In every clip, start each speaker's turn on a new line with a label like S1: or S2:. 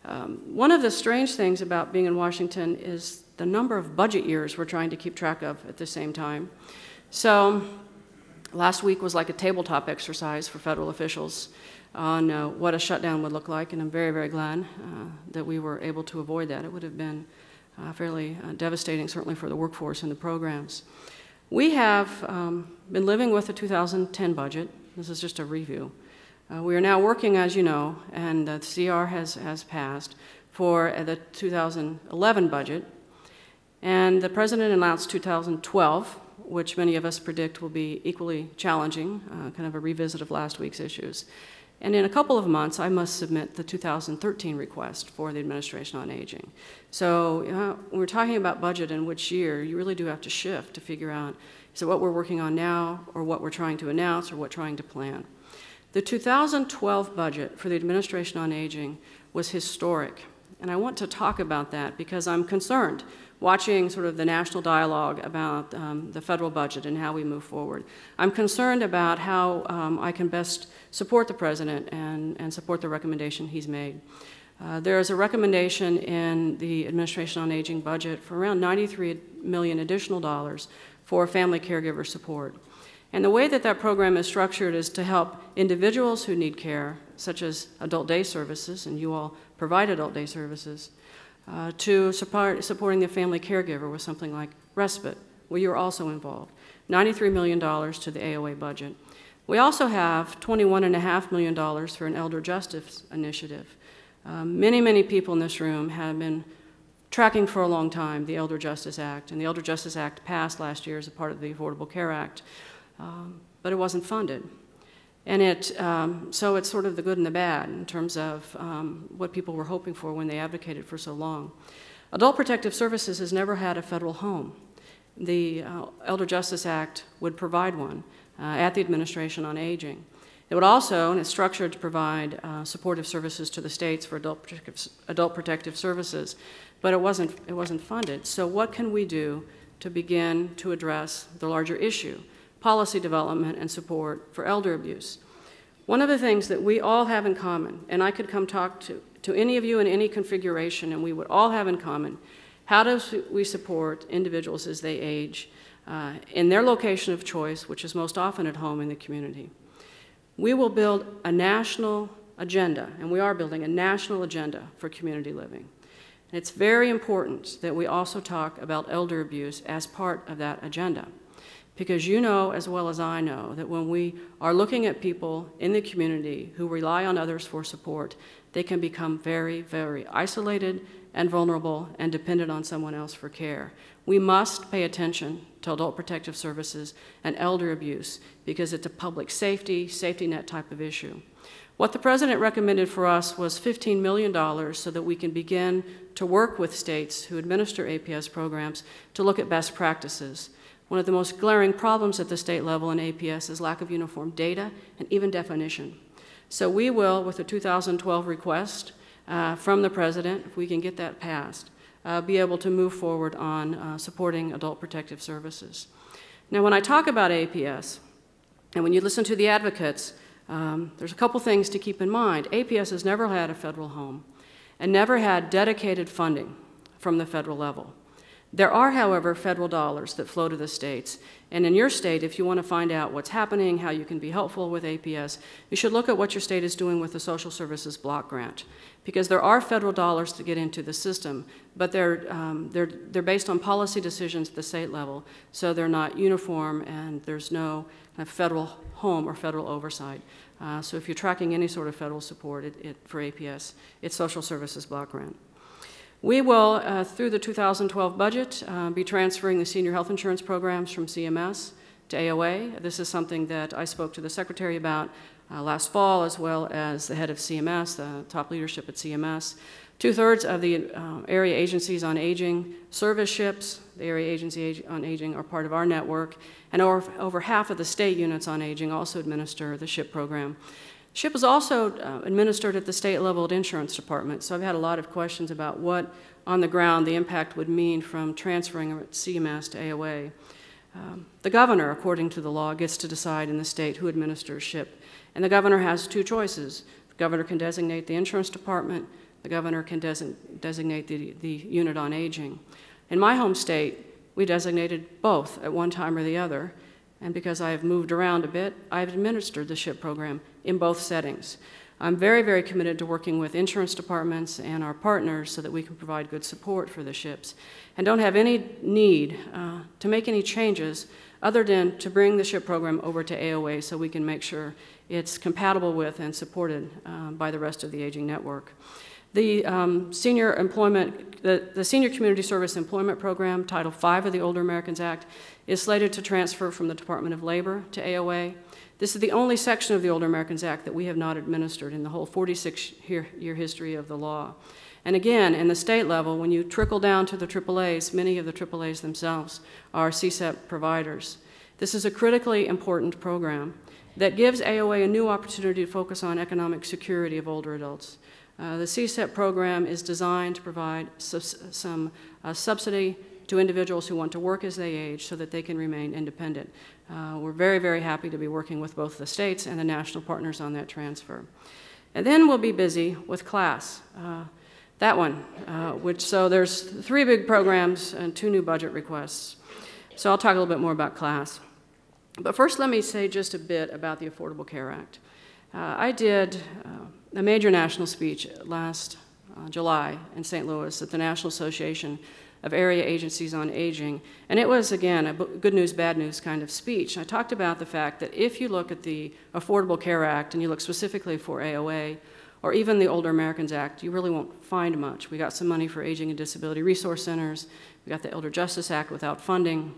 S1: One of the strange things about being in Washington is the number of budget years we're trying to keep track of at the same time. So last week was like a tabletop exercise for federal officials on what a shutdown would look like, and I'm very, very glad that we were able to avoid that. It would have been fairly devastating, certainly for the workforce and the programs. We have been living with the 2010 budget. This is just a review. We are now working, as you know, and the CR has passed for the 2011 budget. And the President announced 2012, which many of us predict will be equally challenging, kind of a revisit of last week's issues. And in a couple of months, I must submit the 2013 request for the Administration on Aging. So when we're talking about budget and which year, you really do have to shift to figure out, is it what we're working on now, or what we're trying to announce, or what we're trying to plan? The 2012 budget for the Administration on Aging was historic. And I want to talk about that because I'm concerned watching sort of the national dialogue about the federal budget and how we move forward. I'm concerned about how I can best support the President and support the recommendation he's made. There is a recommendation in the Administration on Aging budget for around $93 million additional dollars for family caregiver support. And the way that that program is structured is to help individuals who need care, such as adult day services, and you all provide adult day services, to supporting the family caregiver with something like respite, where you're also involved. $93 million to the AOA budget. We also have $21.5 million for an elder justice initiative. Many, many people in this room have been tracking for a long time the Elder Justice Act, and the Elder Justice Act passed last year as a part of the Affordable Care Act, but it wasn't funded. And so it's sort of the good and the bad in terms of what people were hoping for when they advocated for so long. Adult Protective Services has never had a federal home. The Elder Justice Act would provide one at the Administration on Aging. It would also, and it's structured to provide supportive services to the states for adult protective services, but it wasn't funded. So what can we do to begin to address the larger issue? Policy development and support for elder abuse. One of the things that we all have in common, and I could come talk to any of you in any configuration, and we would all have in common, how do we support individuals as they age in their location of choice, which is most often at home in the community. We will build a national agenda, and we are building a national agenda for community living. And it's very important that we also talk about elder abuse as part of that agenda. Because you know as well as I know that when we are looking at people in the community who rely on others for support, they can become very, very isolated and vulnerable and dependent on someone else for care. We must pay attention to adult protective services and elder abuse because it's a public safety net type of issue. What the President recommended for us was $15 million so that we can begin to work with states who administer APS programs to look at best practices. One of the most glaring problems at the state level in APS is lack of uniform data and even definition. So we will, with the 2012 request from the President, if we can get that passed, be able to move forward on supporting adult protective services. Now, when I talk about APS, and when you listen to the advocates, there's a couple things to keep in mind. APS has never had a federal home and never had dedicated funding from the federal level. There are, however, federal dollars that flow to the states. And in your state, if you want to find out what's happening, how you can be helpful with APS, you should look at what your state is doing with the Social Services Block Grant. Because there are federal dollars to get into the system, but they're based on policy decisions at the state level, so they're not uniform and there's no kind of federal home or federal oversight. So if you're tracking any sort of federal support for APS, it's Social Services Block Grant. We will, through the 2012 budget, be transferring the senior health insurance programs from CMS to AOA. This is something that I spoke to the Secretary about last fall, as well as the head of CMS, the top leadership at CMS. 2/3 of the area agencies on aging service SHIPs. The area agency on aging are part of our network, and over half of the state units on aging also administer the SHIP program. SHIP is also administered at the state level at insurance departments, so I've had a lot of questions about what on the ground the impact would mean from transferring CMS to AOA. The governor, according to the law, gets to decide in the state who administers SHIP, and the governor has two choices. The governor can designate the insurance department the governor can designate the unit on aging. In my home state, we designated both at one time or the other, and because I have moved around a bit, I've administered the SHIP program in both settings. I'm very, very committed to working with insurance departments and our partners so that we can provide good support for the SHIPs, and don't have any need to make any changes other than to bring the SHIP program over to AOA so we can make sure it's compatible with and supported by the rest of the aging network. The Senior Community Service Employment Program, Title V of the Older Americans Act, is slated to transfer from the Department of Labor to AOA. This is the only section of the Older Americans Act that we have not administered in the whole 46-year history of the law. And again, in the state level, when you trickle down to the AAAs, many of the AAAs themselves are CSEP providers. This is a critically important program that gives AOA a new opportunity to focus on economic security of older adults. The CSEP program is designed to provide some subsidy to individuals who want to work as they age so that they can remain independent. We're very, very happy to be working with both the states and the national partners on that transfer. And then we'll be busy with CLASS. That one, so there's 3 big programs and 2 new budget requests. So I'll talk a little bit more about CLASS. But first let me say just a bit about the Affordable Care Act. I did a major national speech last July in St. Louis at the National Association of Area Agencies on Aging, and it was, again, a good news, bad news kind of speech. I talked about the fact that if you look at the Affordable Care Act and you look specifically for AOA, or even the Older Americans Act, you really won't find much. We got some money for aging and disability resource centers. We got the Elder Justice Act without funding.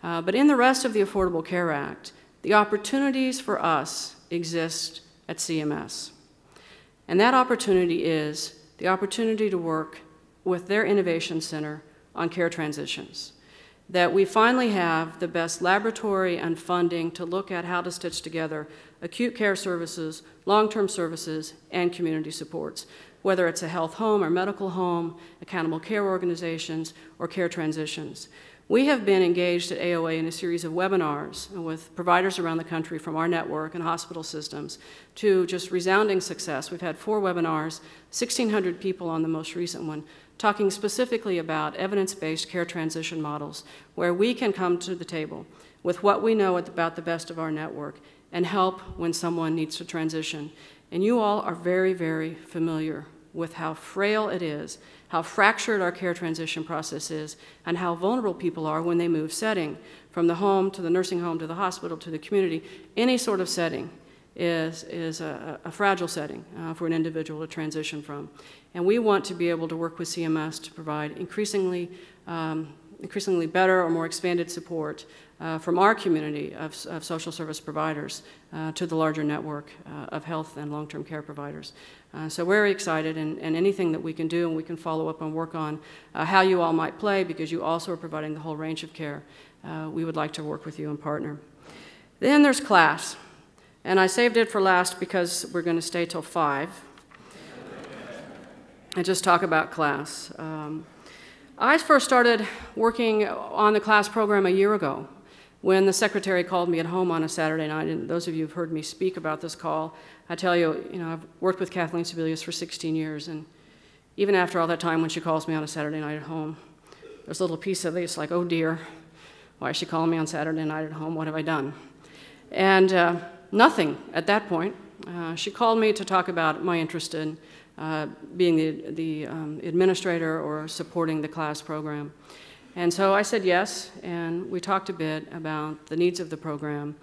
S1: But in the rest of the Affordable Care Act, the opportunities for us exist at CMS. And that opportunity is the opportunity to work with their innovation center on care transitions. That we finally have the best laboratory and funding to look at how to stitch together acute care services, long-term services, and community supports, whether it's a health home or medical home, accountable care organizations, or care transitions. We have been engaged at AOA in a series of webinars with providers around the country from our network and hospital systems to just resounding success. We've had 4 webinars, 1,600 people on the most recent one, talking specifically about evidence-based care transition models where we can come to the table with what we know about the best of our network and help when someone needs to transition. And you all are very, very familiar with how frail it is, how fractured our care transition process is, and how vulnerable people are when they move setting, from the home to the nursing home to the hospital to the community. Any sort of setting is a fragile setting for an individual to transition from. And we want to be able to work with CMS to provide increasingly better or more expanded support from our community of social service providers to the larger network of health and long-term care providers. So we're very excited, and anything that we can do and we can follow up and work on how you all might play, because you also are providing the whole range of care, we would like to work with you and partner. Then there's CLASS, and I saved it for last because we're going to stay till 5 and just talk about CLASS. I first started working on the CLASS program a year ago when the secretary called me at home on a Saturday night, and those of you who've heard me speak about this call, I tell you, I've worked with Kathleen Sebelius for 16 years, and even after all that time when she calls me on a Saturday night at home, there's a little piece of it, it's like, oh dear, why is she calling me on Saturday night at home? What have I done? And nothing at that point. She called me to talk about my interest in being the administrator or supporting the CLASS program. And so I said yes, and we talked a bit about the needs of the program.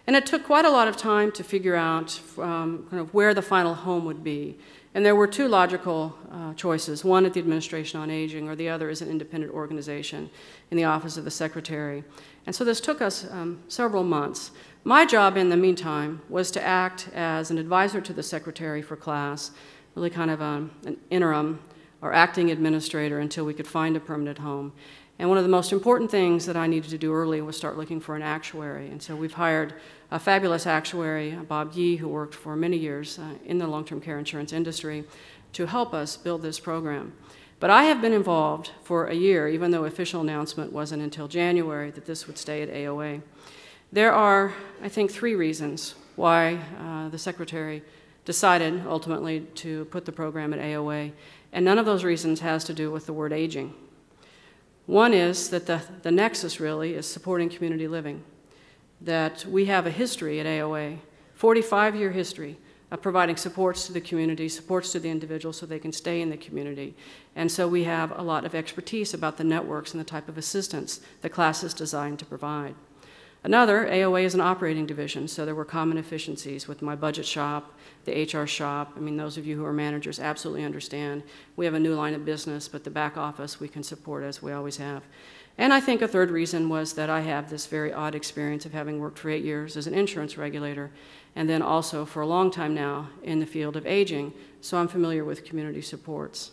S1: And it took quite a lot of time to figure out kind of where the final home would be. And there were 2 logical choices, one at the Administration on Aging, or the other is an independent organization in the Office of the Secretary. And so this took us several months. My job in the meantime was to act as an advisor to the Secretary for CLASS, really kind of an interim or acting administrator until we could find a permanent home. And one of the most important things that I needed to do early was start looking for an actuary. And so we've hired a fabulous actuary, Bob Yee, who worked for many years in the long-term care insurance industry, to help us build this program. But I have been involved for a year, even though official announcement wasn't until January that this would stay at AOA. There are, I think, 3 reasons why the Secretary decided ultimately to put the program at AOA. And none of those reasons has to do with the word aging. One is that the nexus really is supporting community living, that we have a history at AOA, 45-year history, of providing supports to the community, supports to the individual so they can stay in the community. And so we have a lot of expertise about the networks and the type of assistance the class is designed to provide. Another, AOA is an operating division, so there were common efficiencies with my budget shop, the HR shop. I mean, those of you who are managers absolutely understand. We have a new line of business, but the back office we can support as we always have. And I think a third reason was that I have this very odd experience of having worked for 8 years as an insurance regulator, and then also for a long time now in the field of aging, so I'm familiar with community supports.